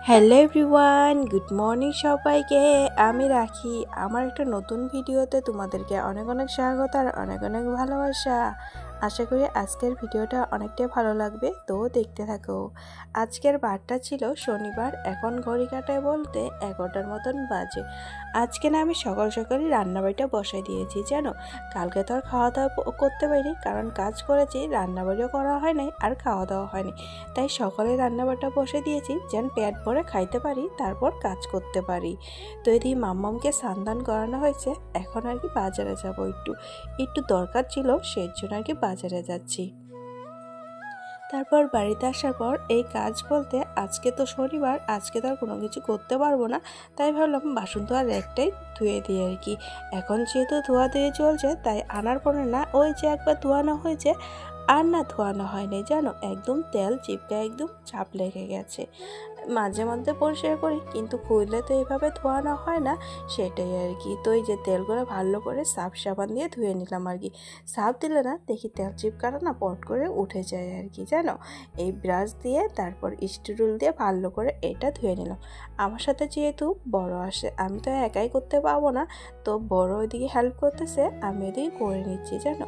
Hello everyone, good morning সবাইকে। আমি রাখি আমার একটা নতুন ভিডিওতে তোমাদেরকে অনেক অনেক স্বাগত আর অনেক অনেক ভালোবাসা। আশা করি আজকের ভিডিওটা অনেকটাই ভালো লাগবে, তো দেখতে থাকো। আজকের বারটা ছিল শনিবার, এখন ঘড়ি কাটায় বলতে 11টার মতন বাজে। আজকে না আমি সকাল সকালই রান্নাবাড়িটা বসাই দিয়েছি, জানো। কালকে তো আর খাওয়া দাওয়া করতে পারিনি, কারণ কাজ করেছি, রান্নাবাড়িও করা হয় নাই আর খাওয়া দাওয়া হয়নি। তাই সকালে রান্নাবাড়িটা বসে দিয়েছি যেন পেট ভরে খাইতে পারি, তারপর কাজ করতে পারি। তো এদিকে মাম্মামকে স্নান করানো হয়েছে, এখন আর কি বাজারে যাব, একটু একটু দরকার ছিল, সেই জন্য আর কি বাজারে যাচ্ছি। তারপর বাড়িতে আসার পর এই কাজ বলতে আজকে তো শনিবার, আজকে তো আর কোনো কিছু করতে পারবো না, তাই ভাবলাম বাসন ধোয়ার একটাই ধুয়ে দিই আর কি। এখন যেহেতু ধোয়া দিয়ে চলছে, তাই আনার পরে না ওই যে একবার ধোয়ানো হয়েছে আর না ধোয়ানো হয়নি, জানো, একদম তেল চিপকে একদম চাপ লেগে গেছে। মাঝে মধ্যে পরিষ্কার করি, কিন্তু খুললে তো এইভাবে ধোয়ানো হয় না, সেটাই আর কি। তো এই যে তেলগুলো ভালো করে সার্ফ সাবান দিয়ে ধুয়ে নিলাম আর কি। সার্ফ দিলে না দেখি তেল চিপকাটা না পট করে উঠে যায় আর কি, জানো। এই ব্রাশ দিয়ে তারপর স্টিরুল দিয়ে ভালো করে এটা ধুয়ে নিলাম। আমার সাথে যেহেতু বড় আসে, আমি তো একাই করতে পারবো না, তো বড় ওইদিকে হেল্প করতেছে, আমি ওইদিকে করে নিচ্ছি, জানো।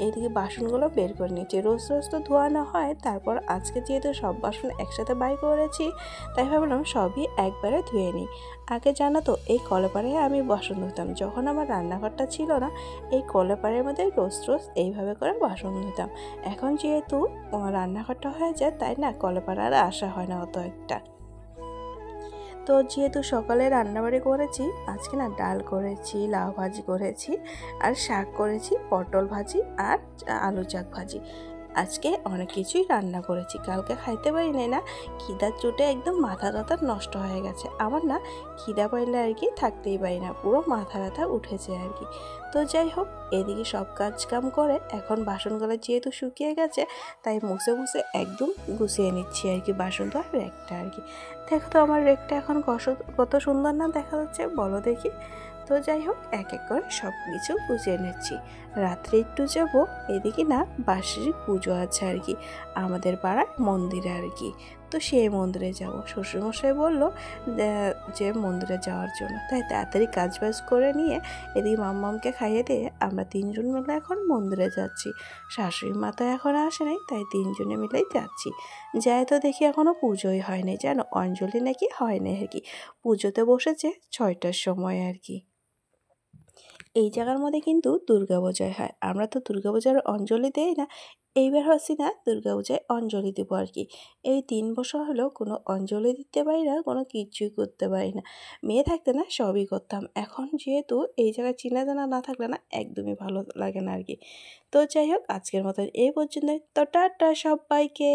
এইদিকে বাসনগুলো বের করে নিচ্ছি, রোজ রোজ তো ধোয়ানো হয়, তারপর আজকে যেহেতু সব বাসন একসাথে বাই করেছি, তাই ভাবলাম সবই একবারে ধুয়ে নিই। আগে জানো তো এই কলপাড়ে আমি বাসন ধুতাম, যখন আমার রান্নাঘরটা ছিল না, এই কলপাড়ের মধ্যে রোজ রোজ এইভাবে করে বাসন ধুতাম। এখন যেহেতু রান্নাঘরটা হয়ে যায়, তাই না কলপাড়ে আর আসা হয় না অত একটা। তো যেহেতু সকালে রান্নাবাড়ি করেছি, আজকে না ডাল করেছি, লাউ ভাজি করেছি, আর শাক করেছি, পটল ভাজি আর আলু চাক ভাজি। আজকে অনেক কিছুই রান্না করেছি, কালকে খাইতে পারি নাই না, খিদার চোটে একদম মাথা ব্যথা নষ্ট হয়ে গেছে আমার না। খিদা পাইলে আর কি থাকতেই পারি না, পুরো মাথা ব্যথা উঠেছে আর কি। তো যাই হোক, এদিকে সব কাজ কাম করে এখন বাসনগুলো যেহেতু শুকিয়ে গেছে, তাই মুছে মুছে একদম গুছিয়ে নিচ্ছি আর কি বাসন তো আর রেকটা আর কি। দেখো তো আমার রেকটা এখন কত সুন্দর না দেখা যাচ্ছে, বলো দেখি। তো যাই হোক, এক এক করে সব কিছু গুছিয়ে নিচ্ছি। রাত্রে একটু যাব, এদিকে না বার্ষিক পুজো আছে আর কি, আমাদের পাড়ার মন্দিরে আর কি। তো সেই মন্দিরে যাব, শ্বশুরমশাই বললো যে মন্দিরে যাওয়ার জন্য, তাই তাড়াতাড়ি কাজ বাজ করে নিয়ে এদিকে মাম্মামকে খাইয়ে দিয়ে আমরা তিনজন মিলে এখন মন্দিরে যাচ্ছি। শাশুড়ি মা তো এখন আসে নাই, তাই তিনজনে মিলেই যাচ্ছি। যাই তো দেখি এখনও পুজোই হয়নি, জানো, অঞ্জলি নাকি হয়নি আর কি। পুজোতে বসেছে 6টার সময় আর কি। এই জায়গার মধ্যে কিন্তু দুর্গাপূজায় হয়, আমরা তো দুর্গাপূজার অঞ্জলি দেই না, এইবার হচ্ছি না দুর্গাপূজায় অঞ্জলি দেবো আর কি। এই 3 বছর হলেও কোনো অঞ্জলি দিতে পারি না, কোনো কিছুই করতে পারি না। মেয়ে থাকতে না সবই করতাম, এখন যেহেতু এই জায়গায় চেনা জানা না থাকলে না একদমই ভালো লাগে না আর কি। তো যাই হোক, আজকের মতো এই পর্যন্ত, তো টাটা সবাইকে।